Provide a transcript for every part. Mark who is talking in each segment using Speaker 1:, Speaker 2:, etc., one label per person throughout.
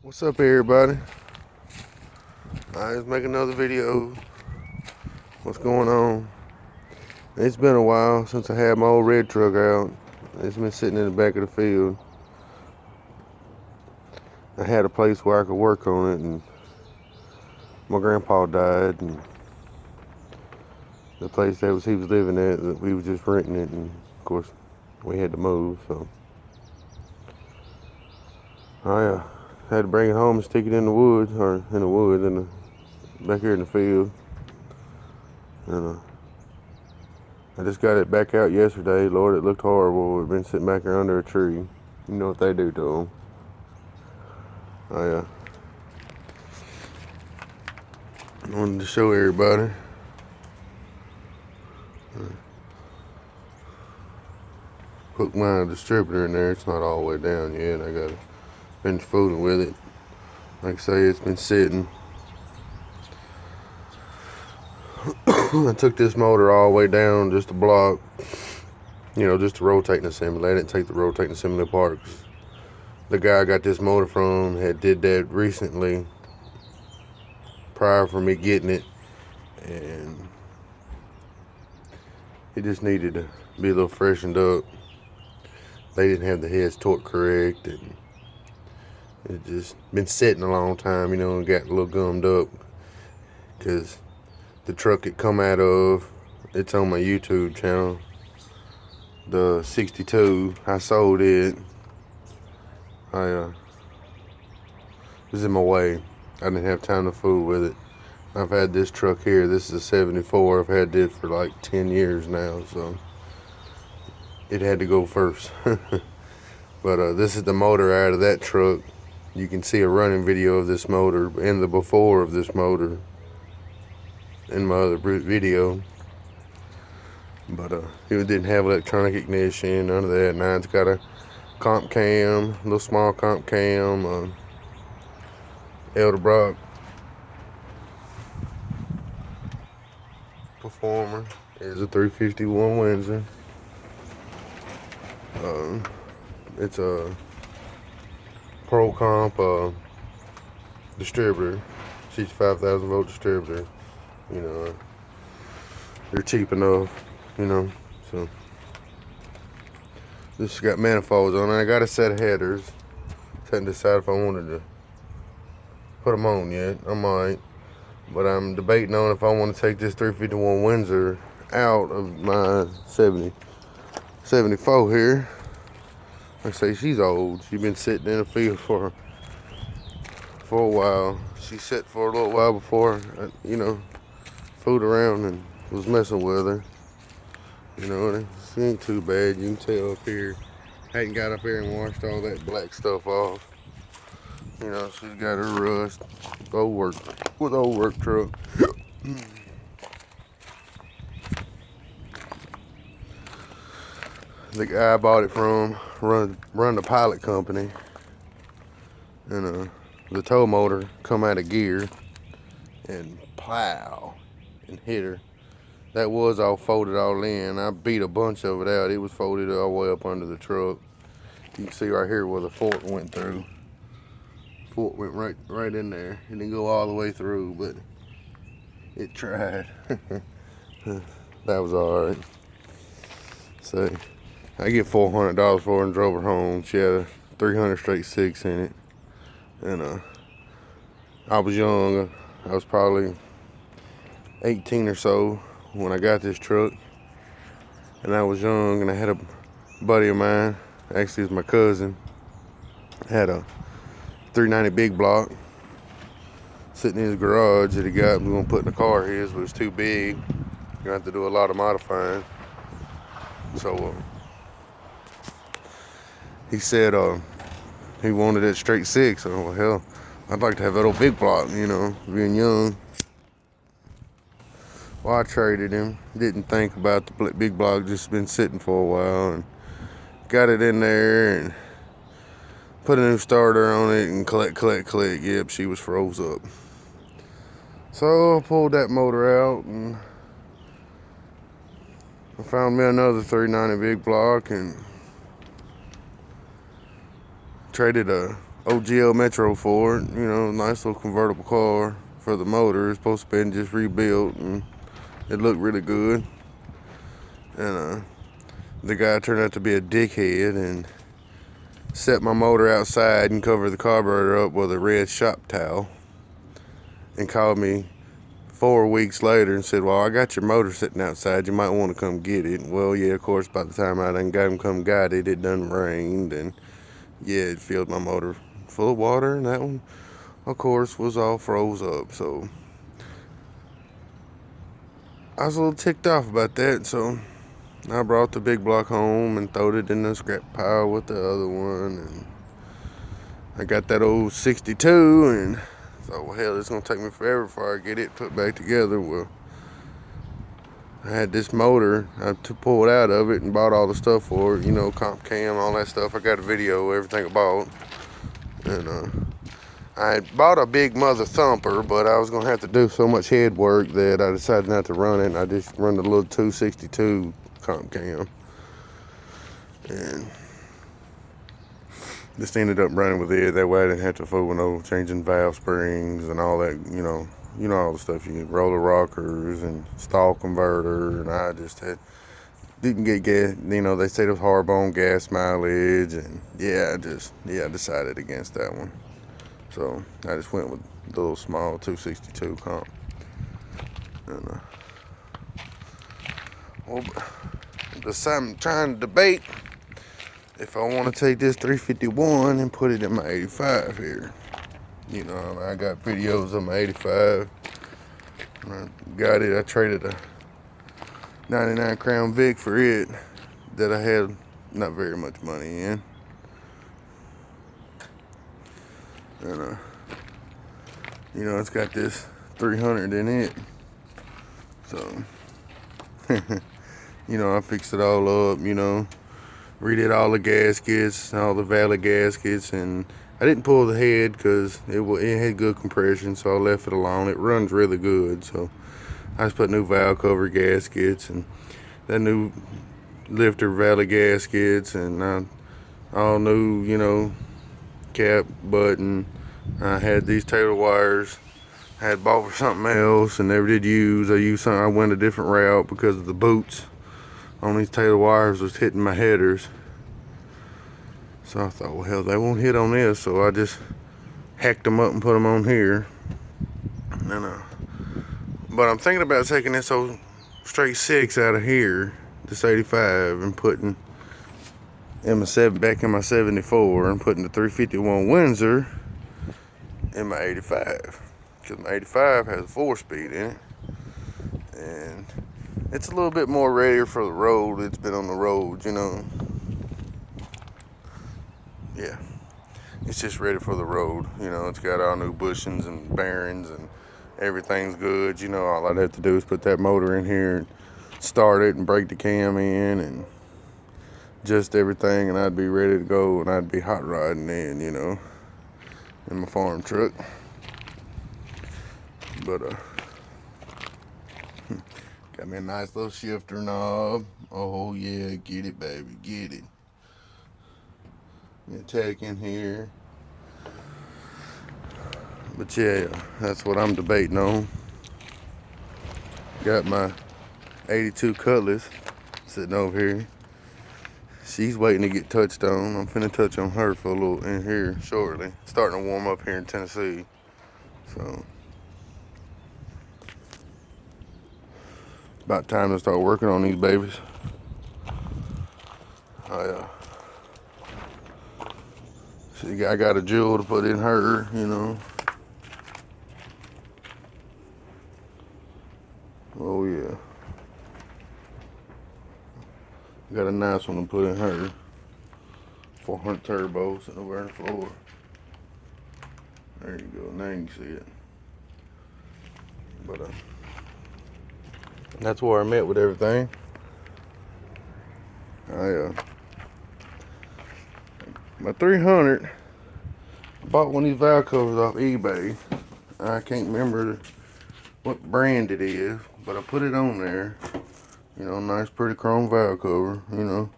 Speaker 1: What's up, everybody? I just make another video. What's going on? It's been a while since I had my old red truck out. It's been sitting in the back of the field. I had a place where I could work on it, and my grandpa died, and the place that he was living at, we was just renting it, and of course we had to move, so I had to bring it home and stick it in the woods, back here in the field, and I just got it back out yesterday. Lord, it looked horrible. It's been sitting back here under a tree. You know what they do to them. I wanted to show everybody. Hook my distributor in there. It's not all the way down yet. I gotta finish fooling with it. Like I say, it's been sitting. I took this motor all the way down just to block, just the rotating assembly. I didn't take the rotating assembly apart. The guy I got this motor from did that recently prior for me getting it, and it just needed to be a little freshened up. They didn't have the heads torque correct, and it just been sitting a long time, and got a little gummed up because the truck it come out of, it's on my YouTube channel, the 62. I sold it. I was in my way. I didn't have time to fool with it. I've had this truck here. This is a 74. I've had this for like 10 years now, so it had to go first. But this is the motor out of that truck. You can see a running video of this motor and the before of this motor in my other video. But it didn't have electronic ignition, none of that. Now it's got a comp cam, little small comp cam, Edelbrock Performer. Is a 351 Windsor. It's a Pro Comp distributor, 65,000 volt distributor. They're cheap enough, so this has got manifolds on it. I got a set of headers. Hadn't decided if I wanted to put them on yet. I might, but I'm debating on if I want to take this 351 Windsor out of my 74 here. Like I say, she's old. She's been sitting in the field for a while. She sat for a little while before I, fooled around and was messing with her. She ain't too bad. You can tell up here. Hadn't got up here and washed all that black stuff off. She's got her rust. Old work truck. The guy I bought it from run the pilot company, and the tow motor come out of gear and plow and hit her. That was all folded all in. I beat a bunch of it out. It was folded all the way up under the truck. You can see right here where the fork went through. Fork went right in there. It didn't go all the way through, but it tried. That was all right. So I get $400 for her and drove her home. She had a 300 straight six in it, and I was young. I was probably 18 or so when I got this truck, and I was young, and I had a buddy of mine, actually it's my cousin, had a 390 big block sitting in his garage that he got. We were gonna put in the car his, but it was too big. You're gonna have to do a lot of modifying. So he said he wanted that straight six. So well, hell, I'd like to have that old big block, being young. Well, I traded him. Didn't think about the big block, just been sitting for a while, and got it in there and put a new starter on it and click. Yep, she was froze up. So I pulled that motor out and I found me another 390 big block and traded a OGL Metro for it. You know, nice little convertible car for the motor. It's supposed to be just rebuilt, and it looked really good. And the guy turned out to be a dickhead and set my motor outside and covered the carburetor up with a red shop towel, and called me 4 weeks later and said, well, I got your motor sitting outside, you might want to come get it. Well, yeah, of course, by the time I done got him come got it, it done rained, and yeah, it filled my motor full of water, and that one, of course, was all froze up. So I was a little ticked off about that, so I brought the big block home and throwed it in the scrap pile with the other one, and I got that old 62, and thought, well, hell, it's gonna take me forever before I get it put back together. Well, I had this motor, I pulled out of it and bought all the stuff for it, you know, comp cam, all that stuff. I got a video, everything I bought. And I had bought a big mother thumper, but I was gonna have to do so much head work that I decided not to run it, and I just run the little 262 comp cam. And just ended up running with it. That way I didn't have to fool with no changing valve springs and all that, you know all the stuff you get, roller rockers and stall converter, and I just didn't get gas. You know, they said it was hard on gas mileage, and yeah, I decided against that one. So I just went with the little small 262 comp. And well, I'm trying to debate if I want to take this 351 and put it in my 85 here. You know, I got videos of my 85. When I got it, I traded a 99 Crown Vic for it that I had not very much money in. And you know, it's got this 300 in it. So you know, I fixed it all up, you know, redid all the gaskets, all the valley gaskets, and I didn't pull the head because it had good compression, so I left it alone. It runs really good, so I just put new valve cover gaskets and that new lifter valley gaskets, and all new, you know, cap button. I had these tailor wires I had bought for something else and never did use. I went a different route because of the boots on these tailor wires was hitting my headers. So I thought, well, hell, they won't hit on this, so I just hacked them up and put them on here. And but I'm thinking about taking this old straight 6 out of here, this 85, and putting back in my 74 and putting the 351 Windsor in my 85, because my 85 has a 4-speed in it, and it's a little bit more ready for the road. It's been on the road, you know. Yeah, it's just ready for the road. You know, it's got all new bushings and bearings and everything's good. You know, all I'd have to do is put that motor in here and start it and break the cam in and just everything, and I'd be ready to go, and I'd be hot rodding in, you know, in my farm truck. But got me a nice little shifter knob. Oh yeah, get it, baby, get it. Tech in here. But yeah, that's what I'm debating on. Got my 82 Cutlass sitting over here. She's waiting to get touched on. I'm finna touch on her for a little in here shortly. Starting to warm up here in Tennessee. So about time to start working on these babies. I got a jewel to put in her, you know. Oh yeah. Got a nice one to put in her. 400 turbo sitting over on the floor. There you go. Now you can see it. But that's where I'm at with everything. My 300, I bought one of these valve covers off eBay. I can't remember what brand it is, but I put it on there. You know, nice pretty chrome valve cover, you know.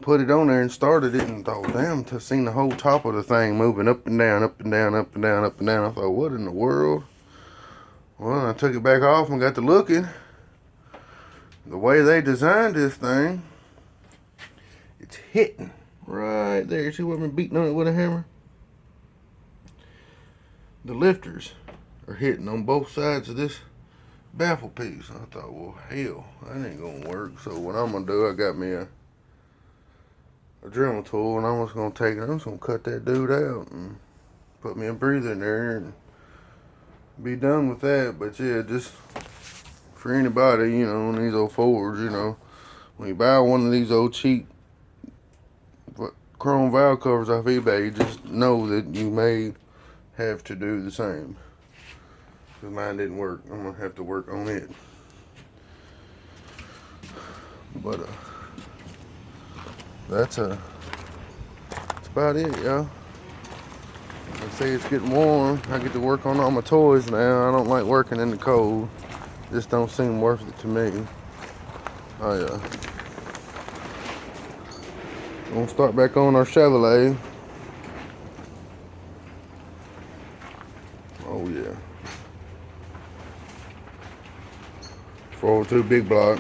Speaker 1: put it on there and started it and thought, damn, to seen the whole top of the thing moving up and down, up and down, up and down, up and down. I thought, what in the world? Well, I took it back off and got to looking. The way they designed this thing, it's hitting right there. See what I'm beating on it with a hammer? The lifters are hitting on both sides of this baffle piece. I thought, well, hell, that ain't gonna work. So what I'm gonna do, I got me a Dremel tool, and I'm just gonna take it. I'm just gonna cut that dude out and put me a breather in there and be done with that. But yeah, just for anybody, you know, on these old Fords, you know, when you buy one of these old cheap chrome valve covers off eBay, just know that you may have to do the same. Because mine didn't work. I'm gonna have to work on it. But that's about it, y'all. Like I say, it's getting warm. I get to work on all my toys now. I don't like working in the cold. Just don't seem worth it to me. Gonna start back on our Chevrolet. Oh yeah. 402 big block.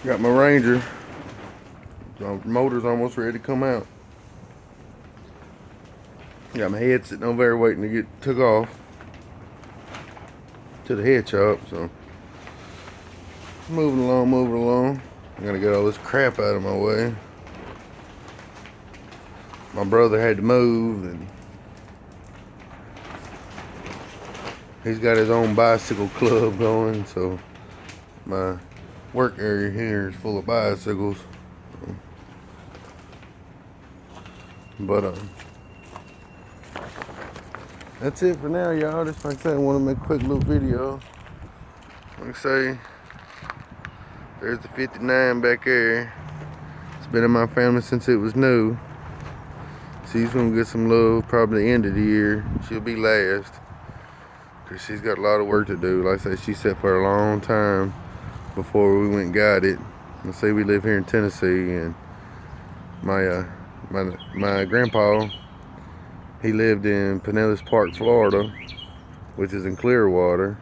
Speaker 1: Got my Ranger. The motor's almost ready to come out. Got my head sitting over there waiting to get took off to the head shop. So moving along, moving along. I gotta get all this crap out of my way. My brother had to move, and he's got his own bicycle club going, so my work area here is full of bicycles. But that's it for now, y'all. Just like I said, I want to make a quick little video. Like I say, there's the 59 back there. It's been in my family since it was new. She's gonna get some love probably the end of the year. She'll be last, cause she's got a lot of work to do. Like I say, she sat for a long time before we went and got it. Let's say we live here in Tennessee, and my grandpa, he lived in Pinellas Park, Florida, which is in Clearwater.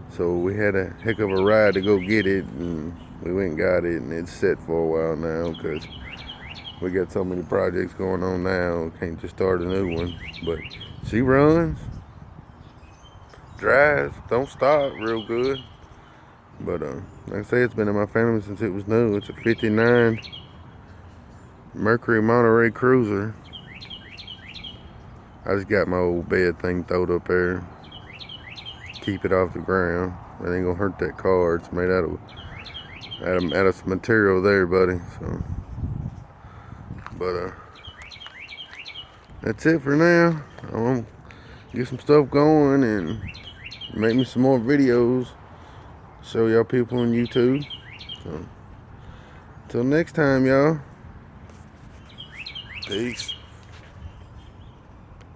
Speaker 1: So we had a heck of a ride to go get it, and we went and got it, and it's set for a while now because we got so many projects going on now. We can't just start a new one. But she runs, drives, don't stop real good. But like I say, it's been in my family since it was new. It's a 59 Mercury Monterey Cruiser. I just got my old bed thing throwed up there. Keep it off the ground. It ain't gonna hurt that car. It's made out of some material there, buddy. So, but that's it for now. I'm gonna get some stuff going and make me some more videos. Show y'all people on YouTube. So, until next time, y'all. Peace.